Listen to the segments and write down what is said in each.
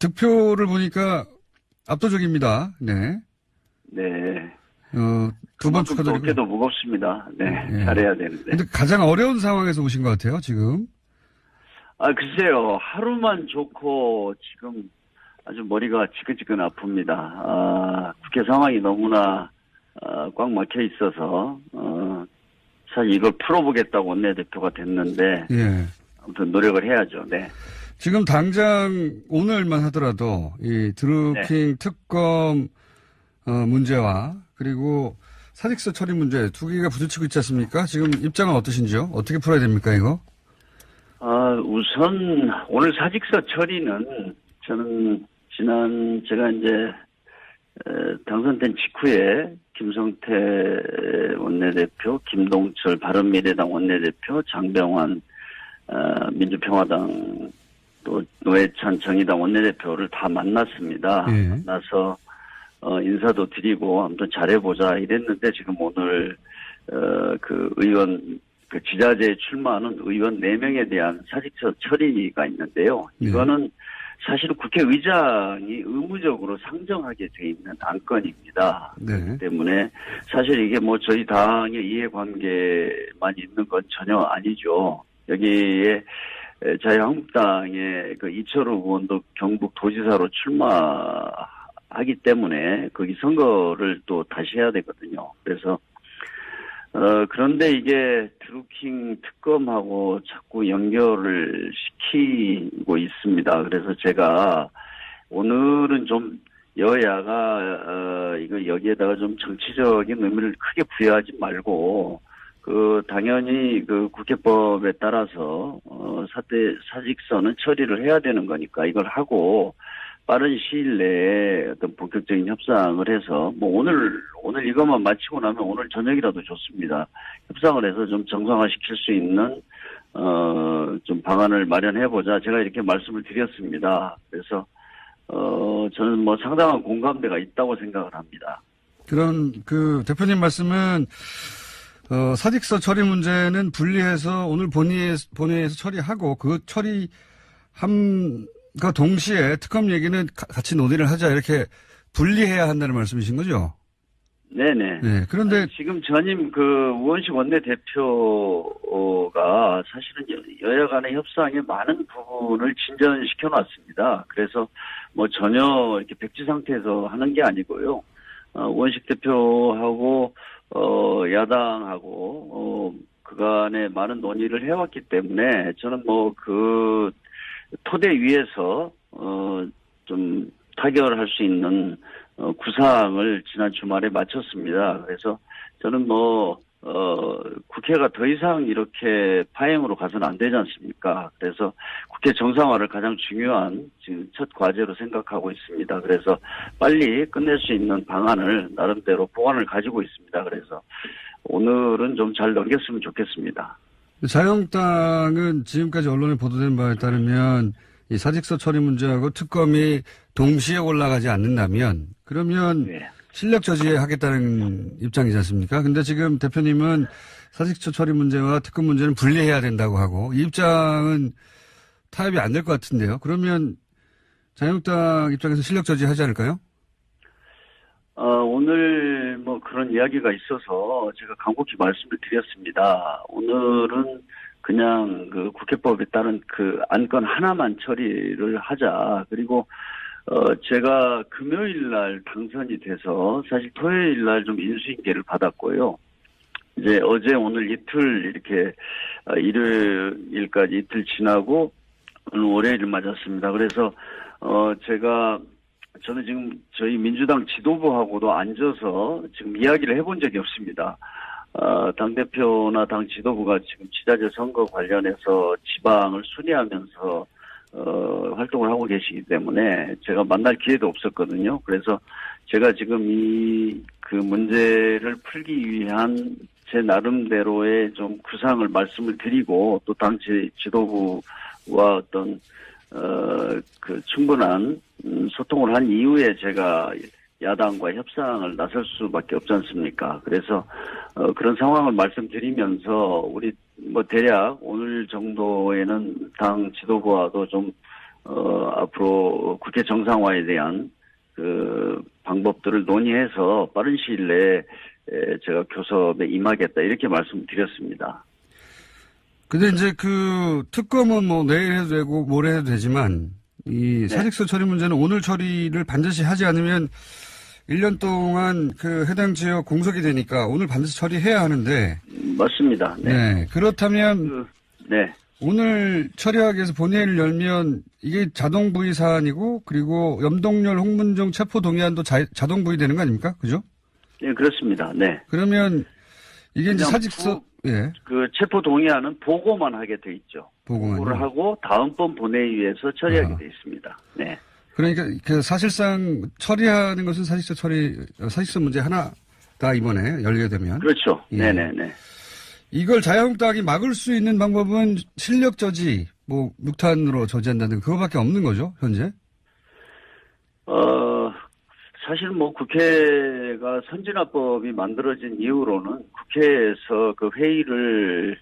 득표를 보니까 압도적입니다. 네. 네. 두 번 축하드리고. 어깨도 무겁습니다. 네. 네. 잘해야 되는데. 근데 가장 어려운 상황에서 오신 것 같아요, 지금. 글쎄요. 하루만 좋고 지금 아주 머리가 지끈지끈 아픕니다. 국회 상황이 너무나 꽉 막혀 있어서 사실 이걸 풀어보겠다고 원내대표가 됐는데 예. 아무튼 노력을 해야죠. 네. 지금 당장 오늘만 하더라도 이 드루킹 특검 문제와 그리고 사직서 처리 문제 두 개가 부딪히고 있지 않습니까? 지금 입장은 어떠신지요? 어떻게 풀어야 됩니까, 이거? 우선 오늘 사직서 처리는 저는 제가 이제 당선된 직후에 김성태 원내대표, 김동철 바른미래당 원내대표, 장병환 민주평화당 또 노회찬 정의당 원내대표를 다 만났습니다. 예. 만나서 인사도 드리고 아무튼 잘해보자 이랬는데 지금 오늘 그 의원 그 지자체에 출마하는 의원 4명에 대한 사직서 처리가 있는데요. 이거는 사실은 국회의장이 의무적으로 상정하게 돼 있는 안건입니다. 네. 그렇기 때문에 사실 이게 뭐 저희 당의 이해관계만 있는 건 전혀 아니죠. 여기에 자유한국당의 그 이철우 의원도 경북 도지사로 출마하기 때문에 거기 선거를 또 다시 해야 되거든요. 그래서 그런데 이게 드루킹 특검하고 자꾸 연결을 시키고 있습니다. 그래서 제가 오늘은 좀 여야가 이거 여기에다가 좀 정치적인 의미를 크게 부여하지 말고 당연히 그 국회법에 따라서 사직서는 처리를 해야 되는 거니까 이걸 하고 빠른 시일 내에 어떤 본격적인 협상을 해서 뭐 오늘 이것만 마치고 나면 오늘 저녁이라도 좋습니다. 협상을 해서 좀 정상화시킬 수 있는 좀 방안을 마련해보자. 제가 이렇게 말씀을 드렸습니다. 그래서 저는 뭐 상당한 공감대가 있다고 생각을 합니다. 그런 대표님 말씀은 사직서 처리 문제는 분리해서 오늘 본회의에서 처리하고 그 처리함과 동시에 특검 얘기는 같이 논의를 하자 이렇게 분리해야 한다는 말씀이신 거죠? 네네. 네. 그런데 지금 전임 우원식 원내대표가 사실은 여야 간의 협상에 많은 부분을 진전시켜 놨습니다. 그래서 뭐 전혀 이렇게 백지 상태에서 하는 게 아니고요. 우원식 대표하고 야당하고 그간에 많은 논의를 해왔기 때문에 저는 뭐 그 토대 위에서 좀 타결할 수 있는 구상을 지난 주말에 마쳤습니다. 그래서 저는 국회가 더 이상 이렇게 파행으로 가서는 안 되지 않습니까? 그래서 국회 정상화를 가장 중요한 지금 첫 과제로 생각하고 있습니다. 그래서 빨리 끝낼 수 있는 방안을 나름대로 보완을 가지고 있습니다. 그래서 오늘은 좀 잘 넘겼으면 좋겠습니다. 자유한국당은 지금까지 언론에 보도된 바에 따르면 이 사직서 처리 문제하고 특검이 동시에 올라가지 않는다면 그러면 실력 저지하겠다는 입장이지 않습니까? 근데 지금 대표님은 사직서 처리 문제와 특검 문제는 분리해야 된다고 하고 이 입장은 타협이 안 될 것 같은데요. 그러면 자유한국당 입장에서 실력 저지하지 않을까요? 오늘 뭐 그런 이야기가 있어서 제가 간곡히 말씀을 드렸습니다. 오늘은 그냥 그 국회법에 따른 그 안건 하나만 처리를 하자. 그리고 제가 금요일 날 당선이 돼서 사실 토요일 날 좀 인수인계를 받았고요. 이제 어제 오늘 이틀 이렇게 일요일까지 이틀 지나고 오늘 월요일 맞았습니다. 그래서 저는 지금 저희 민주당 지도부하고도 앉아서 지금 이야기를 해본 적이 없습니다. 당대표나 당 지도부가 지금 지자체 선거 관련해서 지방을 순회하면서 활동을 하고 계시기 때문에 제가 만날 기회도 없었거든요. 그래서 제가 지금 그 문제를 풀기 위한 제 나름대로의 좀 구상을 말씀을 드리고 또 당 지도부와 어떤 충분한 소통을 한 이후에 제가 야당과 협상을 나설 수밖에 없지 않습니까? 그래서 그런 상황을 말씀드리면서 우리 대략 오늘 정도에는 당 지도부와도 좀 앞으로 국회 정상화에 대한 그 방법들을 논의해서 빠른 시일 내에 제가 교섭에 임하겠다 이렇게 말씀드렸습니다. 근데 이제 그 특검은 뭐 내일 해도 되고 모레 해도 되지만 이 사직서 처리 문제는 오늘 처리를 반드시 하지 않으면 1년 동안 그 해당 지역 공석이 되니까 오늘 반드시 처리해야 하는데. 맞습니다. 네. 그렇다면 오늘 처리하기 위해서 본회의를 열면 이게 자동 부의 사안이고 그리고 염동열 홍문종 체포 동의안도 자동 부의되는 거 아닙니까? 그죠? 네, 그렇습니다. 네. 그러면 이게 이제 사직서 그 체포 동의안은 보고만 하게 돼 있죠. 보고를 하고 다음번 본회의에서 처리하게 돼 있습니다. 네. 그러니까 그 사실상 처리하는 것은 사직서 문제 하나다 이번에 열게 되면. 그렇죠. 네네네. 이걸 자유한국당이 막을 수 있는 방법은 실력 저지, 뭐 육탄으로 저지한다는 그거밖에 없는 거죠, 현재? 사실 뭐 국회가 선진화법이 만들어진 이후로는 국회에서 그 회의를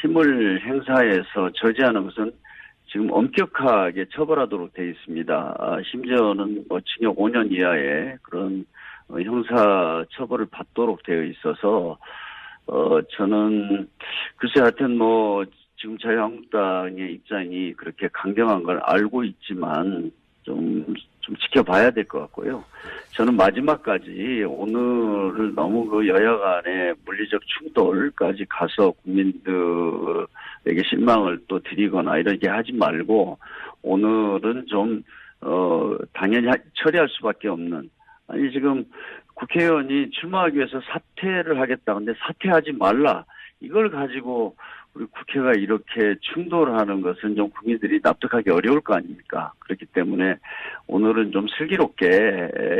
힘을 행사해서 저지하는 것은 지금 엄격하게 처벌하도록 되어 있습니다. 심지어는 뭐 징역 5년 이하의 그런 형사 처벌을 받도록 되어 있어서 저는 글쎄 하여튼 뭐 지금 자유한국당의 입장이 그렇게 강경한 걸 알고 있지만 좀 지켜봐야 될 것 같고요. 저는 마지막까지 오늘을 너무 그 여야 간의 물리적 충돌까지 가서 국민들에게 실망을 또 드리거나 이렇게 하지 말고 오늘은 좀 당연히 처리할 수밖에 없는, 아니 지금 국회의원이 출마하기 위해서 사퇴를 하겠다. 근데 사퇴하지 말라. 이걸 가지고 우리 국회가 이렇게 충돌하는 것은 좀 국민들이 납득하기 어려울 거 아닙니까? 그렇기 때문에 오늘은 좀 슬기롭게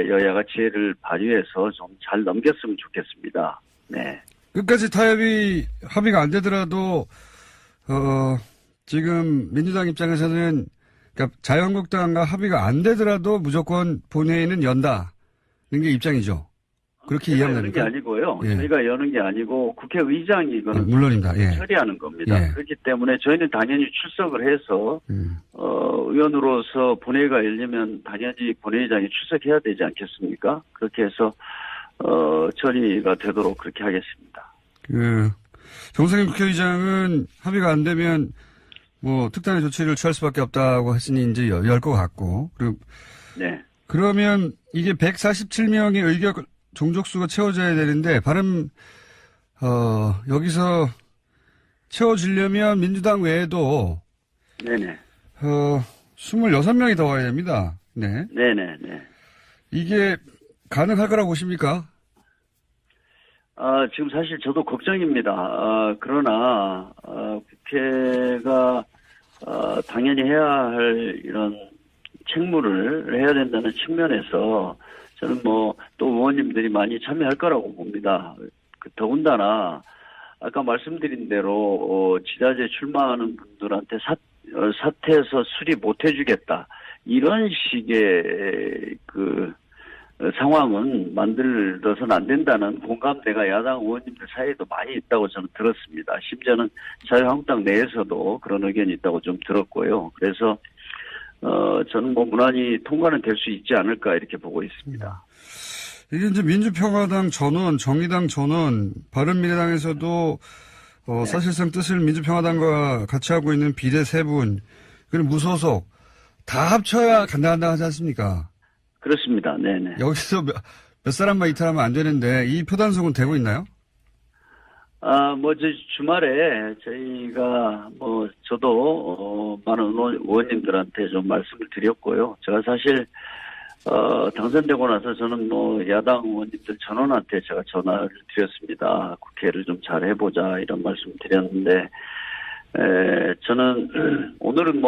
여야가 지혜를 발휘해서 좀 잘 넘겼으면 좋겠습니다. 네. 끝까지 타협이 합의가 안 되더라도 지금 민주당 입장에서는 그러니까 자유한국당과 합의가 안 되더라도 무조건 본회의는 연다는 게 입장이죠. 그렇게 이해하면 됩니까? 여는 게 아니고요. 저희가 여는 게 아니고 국회의장이 이거는 물론입니다. 처리하는 겁니다. 그렇기 때문에 저희는 당연히 출석을 해서 의원으로서 본회의가 열리면 당연히 본회의장이 출석해야 되지 않겠습니까? 그렇게 해서 처리가 되도록 그렇게 하겠습니다. 정성현 국회의장은 합의가 안 되면 뭐 특단의 조치를 취할 수밖에 없다고 했으니 이제 열 것 같고, 그리고 그러면 이게 147명의 의결 종족수가 채워져야 되는데 여기서 채워지려면 민주당 외에도 26명이 더 와야 됩니다. 네. 이게 가능할 거라고 보십니까? 지금 사실 저도 걱정입니다. 그러나 국회가 당연히 해야 할 이런 책무를 해야 된다는 측면에서 저는 뭐 또 의원님들이 많이 참여할 거라고 봅니다. 더군다나 아까 말씀드린 대로 지자체 출마하는 분들한테 사퇴해서 수리 못 해주겠다, 이런 식의 그 상황은 만들어서는 안 된다는 공감대가 야당 의원님들 사이에도 많이 있다고 저는 들었습니다. 심지어는 자유한국당 내에서도 그런 의견이 있다고 좀 들었고요. 그래서 저는 뭐 무난히 통과는 될 수 있지 않을까 이렇게 보고 있습니다. 이게 이제 민주평화당 전원, 정의당 전원, 바른미래당에서도 사실상 뜻을 민주평화당과 같이 하고 있는 비례 3분, 그리고 무소속 다 합쳐야 간다 하지 않습니까? 그렇습니다. 네네. 여기서 몇 사람만 이탈하면 안 되는데 이 표단속은 되고 있나요? 주말에 저희가 저도 많은 의원님들한테 좀 말씀을 드렸고요. 제가 사실 당선되고 나서 저는 야당 의원님들 전원한테 제가 전화를 드렸습니다. 국회를 좀 잘 해보자 이런 말씀 드렸는데, 저는 오늘은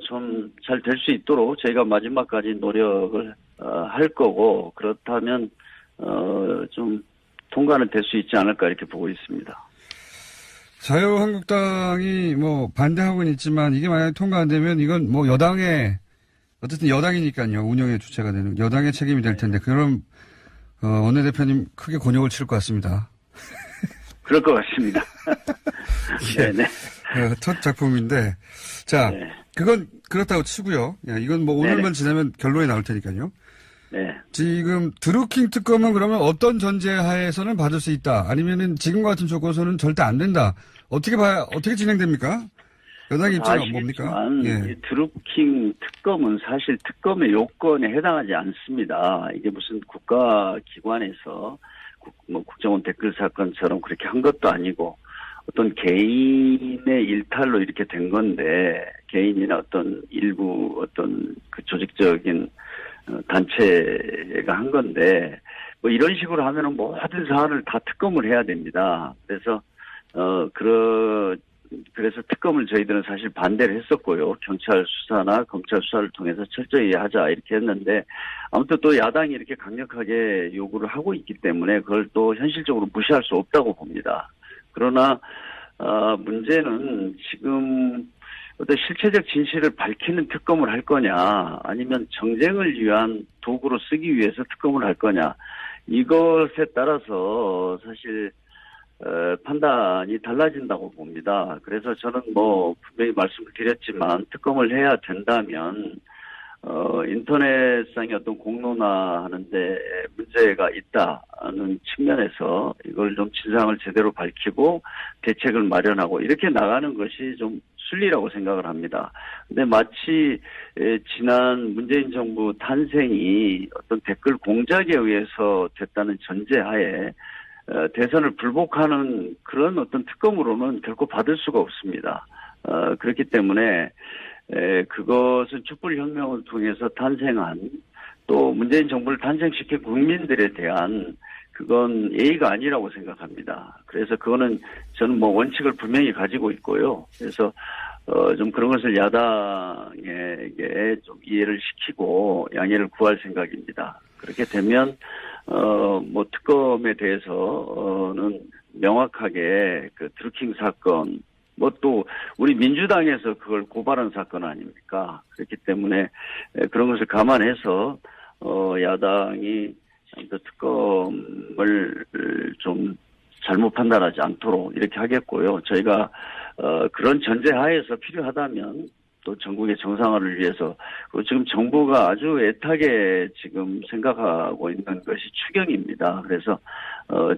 좀 잘 될 수 있도록 저희가 마지막까지 노력을 할 거고, 그렇다면 좀 통과는 될 수 있지 않을까 이렇게 보고 있습니다. 자유한국당이 반대하고는 있지만 이게 만약에 통과 안 되면 이건 여당의, 어쨌든 여당이니까요. 운영의 주체가 되는 여당의 책임이 될 텐데, 그럼 원내대표님 크게 곤욕을 치를 것 같습니다. 그럴 것 같습니다. 네네. 첫 작품인데, 자, 그건 그렇다고 치고요. 야, 이건 뭐 오늘만 네네. 지나면 결론이 나올 테니까요. 네. 지금 드루킹 특검은 그러면 어떤 전제하에서는 받을 수 있다. 아니면은 지금과 같은 조건에서는 절대 안 된다. 어떻게 진행됩니까? 여당의 입장은 뭡니까? 아시겠지만 예. 이 드루킹 특검은 사실 특검의 요건에 해당하지 않습니다. 이게 무슨 국가기관에서 뭐 국정원 댓글 사건처럼 그렇게 한 것도 아니고 어떤 개인의 일탈로 이렇게 된 건데 개인이나 어떤 일부 어떤 그 조직적인 단체가 한 건데 뭐 이런 식으로 하면은 모든 사안을 다 특검을 해야 됩니다. 그래서 그래서 특검을 저희들은 사실 반대를 했었고요. 경찰 수사나 검찰 수사를 통해서 철저히 하자 이렇게 했는데 아무튼 또 야당이 이렇게 강력하게 요구를 하고 있기 때문에 그걸 또 현실적으로 무시할 수 없다고 봅니다. 그러나 문제는 지금 어떤 실체적 진실을 밝히는 특검을 할 거냐 아니면 정쟁을 위한 도구로 쓰기 위해서 특검을 할 거냐 이것에 따라서 사실 판단이 달라진다고 봅니다. 그래서 저는 뭐 분명히 말씀을 드렸지만 특검을 해야 된다면 인터넷상의 어떤 공론화하는데 문제가 있다는 측면에서 이걸 좀 진상을 제대로 밝히고 대책을 마련하고 이렇게 나가는 것이 좀 순리라고 생각을 합니다. 근데 마치 지난 문재인 정부 탄생이 어떤 댓글 공작에 의해서 됐다는 전제하에 대선을 불복하는 그런 어떤 특검으로는 결코 받을 수가 없습니다. 그렇기 때문에 그것은 촛불혁명을 통해서 탄생한 또 문재인 정부를 탄생시킨 국민들에 대한 그건 예의가 아니라고 생각합니다. 그래서 그거는 저는 뭐 원칙을 분명히 가지고 있고요. 그래서 좀 그런 것을 야당에게 좀 이해를 시키고 양해를 구할 생각입니다. 그렇게 되면 뭐 특검에 대해서는 명확하게 그 드루킹 사건 뭐 또 우리 민주당에서 그걸 고발한 사건 아닙니까? 그렇기 때문에 그런 것을 감안해서 야당이 그 특검을 좀 잘못 판단하지 않도록 이렇게 하겠고요. 저희가 그런 전제하에서 필요하다면 또 전국의 정상화를 위해서 지금 정부가 아주 애타게 지금 생각하고 있는 것이 추경입니다. 그래서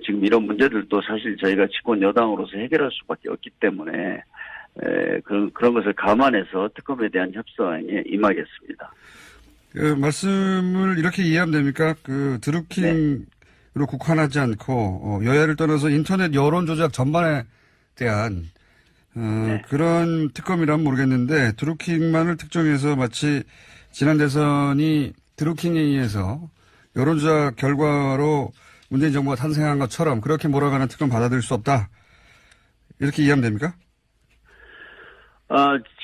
지금 이런 문제들도 사실 저희가 집권 여당으로서 해결할 수밖에 없기 때문에 그런 것을 감안해서 특검에 대한 협상에 임하겠습니다. 그 말씀을 이렇게 이해하면 됩니까? 그 드루킹으로 국한하지 않고 여야를 떠나서 인터넷 여론 조작 전반에 대한 그런 특검이라면 모르겠는데 드루킹만을 특정해서 마치 지난 대선이 드루킹에 의해서 여론조작 결과로 문재인 정부가 탄생한 것처럼 그렇게 몰아가는 특검 받아들일 수 없다. 이렇게 이해하면 됩니까?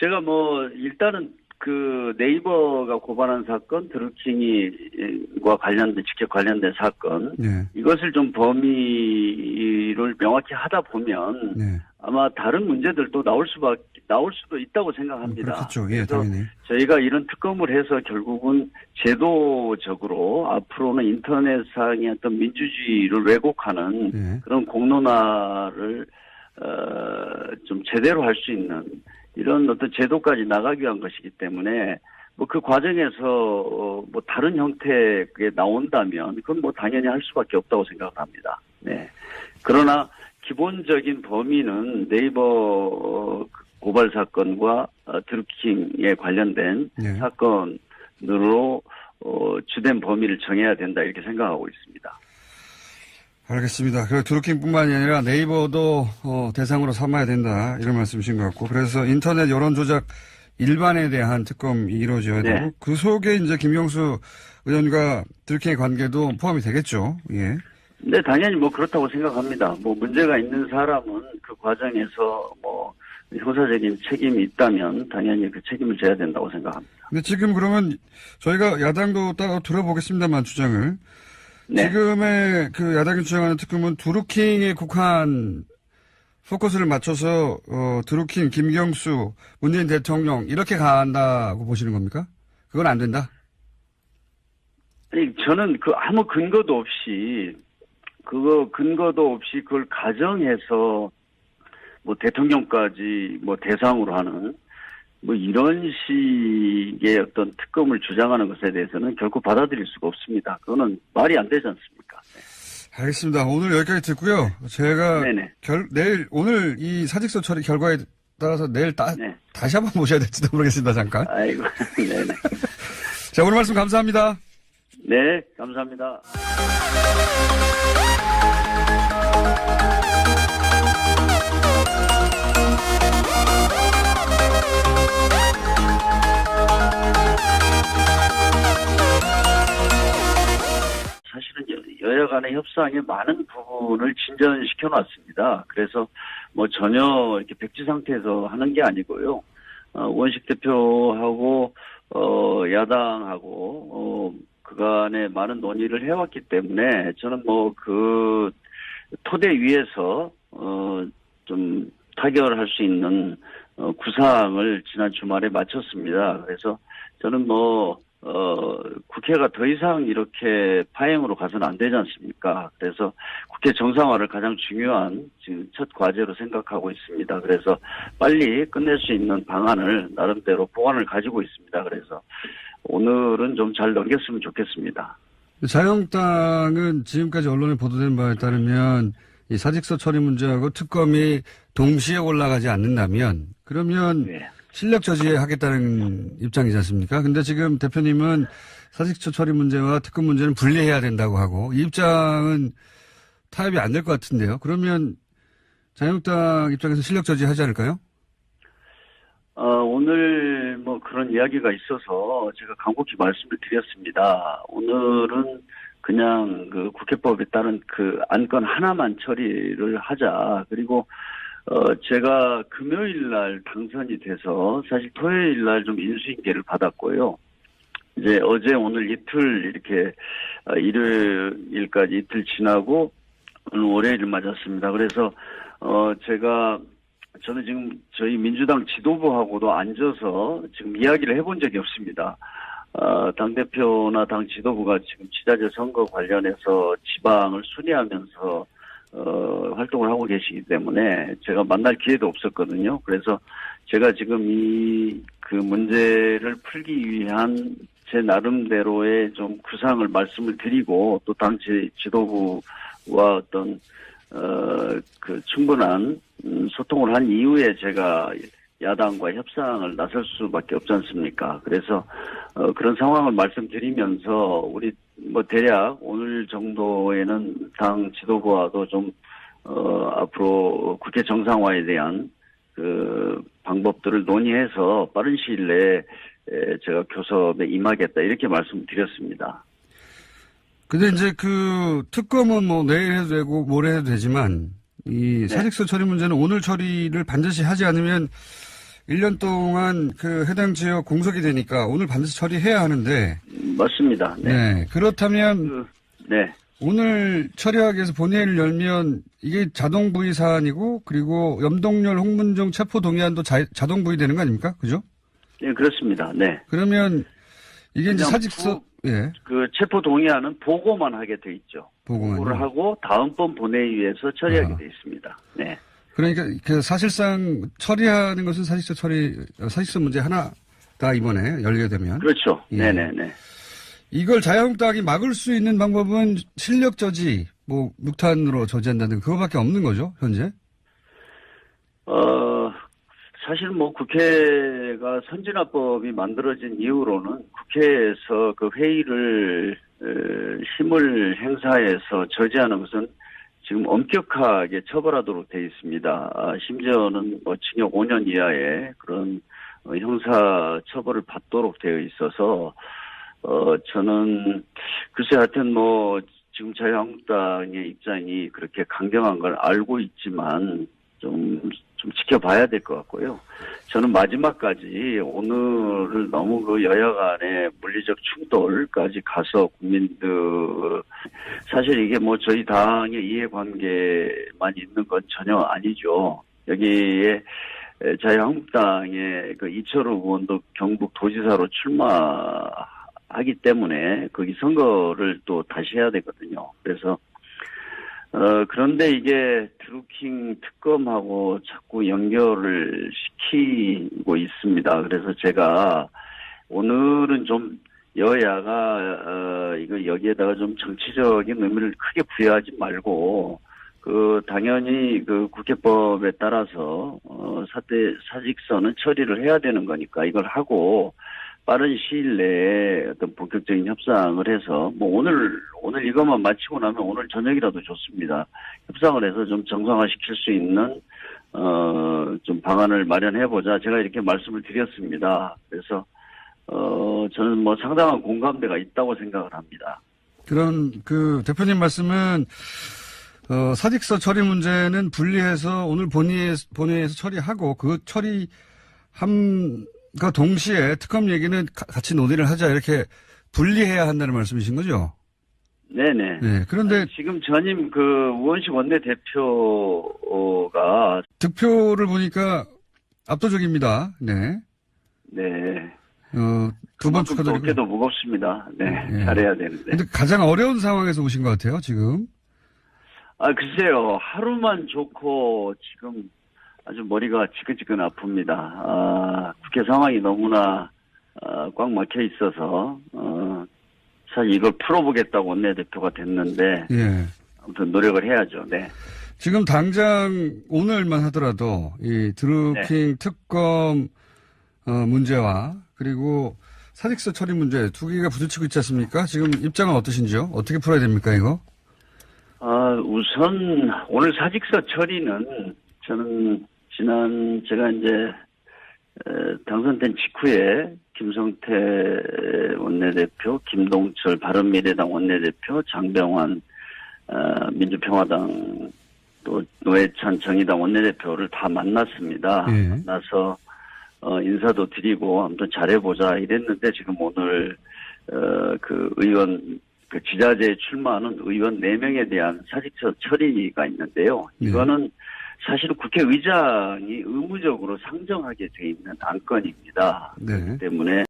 제가 뭐 일단은 그 네이버가 고발한 사건, 드루킹과 직접 관련된 사건, 네. 이것을 좀 범위를 명확히 하다 보면 네. 아마 다른 문제들도 나올 수도 있다고 생각합니다. 그렇겠죠. 예, 당연히. 저희가 이런 특검을 해서 결국은 제도적으로 앞으로는 인터넷상의 어떤 민주주의를 왜곡하는 네. 그런 공론화를 좀 제대로 할 수 있는 이런 어떤 제도까지 나가기 위한 것이기 때문에 뭐 그 과정에서 뭐 다른 형태가 나온다면 그건 뭐 당연히 할 수밖에 없다고 생각을 합니다. 네. 그러나 기본적인 범위는 네이버 고발 사건과 드루킹에 관련된 네. 사건으로 주된 범위를 정해야 된다 이렇게 생각하고 있습니다. 알겠습니다. 그 드루킹뿐만이 아니라 네이버도 대상으로 삼아야 된다 이런 말씀이신 것 같고 그래서 인터넷 여론 조작 일반에 대한 특검이 이루어져야 되고 네. 그 속에 이제 김경수 의원과 드루킹의 관계도 포함이 되겠죠. 예. 네, 당연히 뭐 그렇다고 생각합니다. 뭐 문제가 있는 사람은 그 과정에서 뭐 형사적인 책임이 있다면 당연히 그 책임을 져야 된다고 생각합니다. 근데 지금 그러면 저희가 야당도 따로 들어보겠습니다만 주장을. 네. 지금의 그 야당이 주장하는 특검은 드루킹에 국한 포커스를 맞춰서 드루킹, 김경수, 문재인 대통령 이렇게 간다고 보시는 겁니까? 그건 안 된다? 아니 저는 그 아무 근거도 없이 그걸 가정해서 뭐 대통령까지 뭐 대상으로 하는 뭐 이런 식의 어떤 특검을 주장하는 것에 대해서는 결코 받아들일 수가 없습니다. 그거는 말이 안 되지 않습니까? 네. 알겠습니다. 오늘 여기까지 듣고요. 제가 네네. 내일 오늘 이 사직서 처리 결과에 따라서 내일 네. 다시 한번 모셔야 될지도 모르겠습니다. 잠깐. 아이고, 네네. 자, 오늘 말씀 감사합니다. 네, 감사합니다. 사실은 여야 간의 협상에 많은 부분을 진전시켜 놨습니다. 그래서 뭐 전혀 이렇게 백지 상태에서 하는 게 아니고요. 원식 대표하고 야당하고 그간에 많은 논의를 해왔기 때문에 저는 뭐 그 토대 위에서 좀 타결할 수 있는 구상을 지난 주말에 마쳤습니다. 그래서 저는 뭐 국회가 더 이상 이렇게 파행으로 가서는 안 되지 않습니까? 그래서 국회 정상화를 가장 중요한 지금 첫 과제로 생각하고 있습니다. 그래서 빨리 끝낼 수 있는 방안을 나름대로 보완을 가지고 있습니다. 그래서 오늘은 좀 잘 넘겼으면 좋겠습니다. 자유한국당은 지금까지 언론에 보도된 바에 따르면 이 사직서 처리 문제하고 특검이 동시에 올라가지 않는다면 그러면 네. 실력 저지하겠다는 입장이지 않습니까? 근데 지금 대표님은 사직서 처리 문제와 특검 문제는 분리해야 된다고 하고 이 입장은 타협이 안 될 것 같은데요. 그러면 자유한국당 입장에서 실력 저지하지 않을까요? 오늘 뭐 그런 이야기가 있어서 제가 간곡히 말씀을 드렸습니다. 오늘은 그냥 그 국회법에 따른 그 안건 하나만 처리를 하자. 그리고 제가 금요일 날 당선이 돼서 사실 토요일 날 좀 인수인계를 받았고요. 이제 어제 오늘 이틀 이렇게 일요일까지 이틀 지나고 오늘 월요일을 맞았습니다. 그래서 저는 지금 저희 민주당 지도부하고도 앉아서 지금 이야기를 해본 적이 없습니다. 당대표나 당 지도부가 지금 지자체 선거 관련해서 지방을 순회하면서 활동을 하고 계시기 때문에 제가 만날 기회도 없었거든요. 그래서 제가 지금 그 문제를 풀기 위한 제 나름대로의 좀 구상을 말씀을 드리고 또 당 지도부와 어떤 그 충분한 소통을 한 이후에 제가 야당과 협상을 나설 수밖에 없지 않습니까? 그래서 그런 상황을 말씀드리면서 우리 뭐 대략 오늘 정도에는 당 지도부와도 좀 앞으로 국회 정상화에 대한 그 방법들을 논의해서 빠른 시일 내에 제가 교섭에 임하겠다 이렇게 말씀드렸습니다. 근데 이제 그 특검은 뭐 내일 해도 되고 모레 해도 되지만 이 사직서 처리 문제는 오늘 처리를 반드시 하지 않으면 1년 동안 그 해당 지역 공석이 되니까 오늘 반드시 처리해야 하는데. 맞습니다. 네. 네. 그렇다면. 네. 오늘 처리하기 위해서 본회의를 열면 이게 자동 부의 사안이고 그리고 염동열 홍문종 체포 동의안도 자동 부의되는 거 아닙니까? 그죠? 네, 그렇습니다. 네. 그러면 이게 이제 사직서, 예. 그 체포 동의안은 보고만 하게 돼 있죠. 보고를 하고 다음번 본회의에서 처리하게 돼 있습니다. 네. 그러니까 그 사실상 처리하는 것은 사직서 문제 하나다 이번에 열게 되면. 그렇죠. 예. 네네네. 이걸 자유한국당이 막을 수 있는 방법은 실력 저지, 뭐 묵탄으로 저지한다든 그거밖에 없는 거죠, 현재? 사실 뭐 국회가 선진화법이 만들어진 이후로는 국회에서 그 회의를 힘을 행사해서 저지하는 것은 지금 엄격하게 처벌하도록 되어 있습니다. 심지어는 뭐 징역 5년 이하의 그런 형사 처벌을 받도록 되어 있어서 저는 글쎄 하여튼 뭐 지금 자유한국당의 입장이 그렇게 강경한 걸 알고 있지만 좀 지켜봐야 될 것 같고요. 저는 마지막까지 오늘을 너무 그 여야 간의 물리적 충돌까지 가서 국민들 사실 이게 뭐 저희 당의 이해관계만 있는 건 전혀 아니죠. 여기에 자유한국당의 그 이철우 의원도 경북 도지사로 출마하기 때문에 거기 선거를 또 다시 해야 되거든요. 그래서 그런데 이게 드루킹 특검하고 자꾸 연결을 시키고 있습니다. 그래서 제가 오늘은 좀 여야가 이거 여기에다가 좀 정치적인 의미를 크게 부여하지 말고 당연히 국회법에 따라서 사직서는 처리를 해야 되는 거니까 이걸 하고 빠른 시일 내에 어떤 본격적인 협상을 해서 오늘 이것만 마치고 나면 오늘 저녁이라도 좋습니다. 협상을 해서 좀 정상화시킬 수 있는 좀 방안을 마련해보자. 제가 이렇게 말씀을 드렸습니다. 그래서 저는 상당한 공감대가 있다고 생각을 합니다. 그런 대표님 말씀은 사직서 처리 문제는 분리해서 오늘 본회의에서 처리하고 그 처리함과 동시에 특검 얘기는 같이 논의를 하자 이렇게 분리해야 한다는 말씀이신 거죠? 네네. 네. 그런데 지금 전임 우원식 원내대표가 득표를 보니까 압도적입니다. 네. 네. 두 번 축하드리고. 어깨도 무겁습니다. 네. 네. 잘해야 되는데. 근데 가장 어려운 상황에서 오신 것 같아요, 지금. 글쎄요. 하루만 좋고 지금 아주 머리가 지끈지끈 아픕니다. 국회 상황이 너무나 꽉 막혀 있어서 사실 이걸 풀어보겠다고 원내대표가 됐는데 예. 아무튼 노력을 해야죠. 네. 지금 당장 오늘만 하더라도 이 드루킹 특검 문제와 그리고 사직서 처리 문제 두 개가 부딪히고 있지 않습니까? 지금 입장은 어떠신지요? 어떻게 풀어야 됩니까, 이거? 우선 오늘 사직서 처리는 저는 제가 이제 당선된 직후에 김성태 원내대표, 김동철 바른미래당 원내대표, 장병환 민주평화당 또 노회찬 정의당 원내대표를 다 만났습니다. 예. 만나서 인사도 드리고 아무튼 잘해보자 이랬는데 지금 오늘 의원 지자체에 출마하는 의원 4명에 대한 사직서 처리가 있는데요. 이거는 사실 국회의장이 의무적으로 상정하게 돼 있는 안건입니다. 네. 그렇기 때문에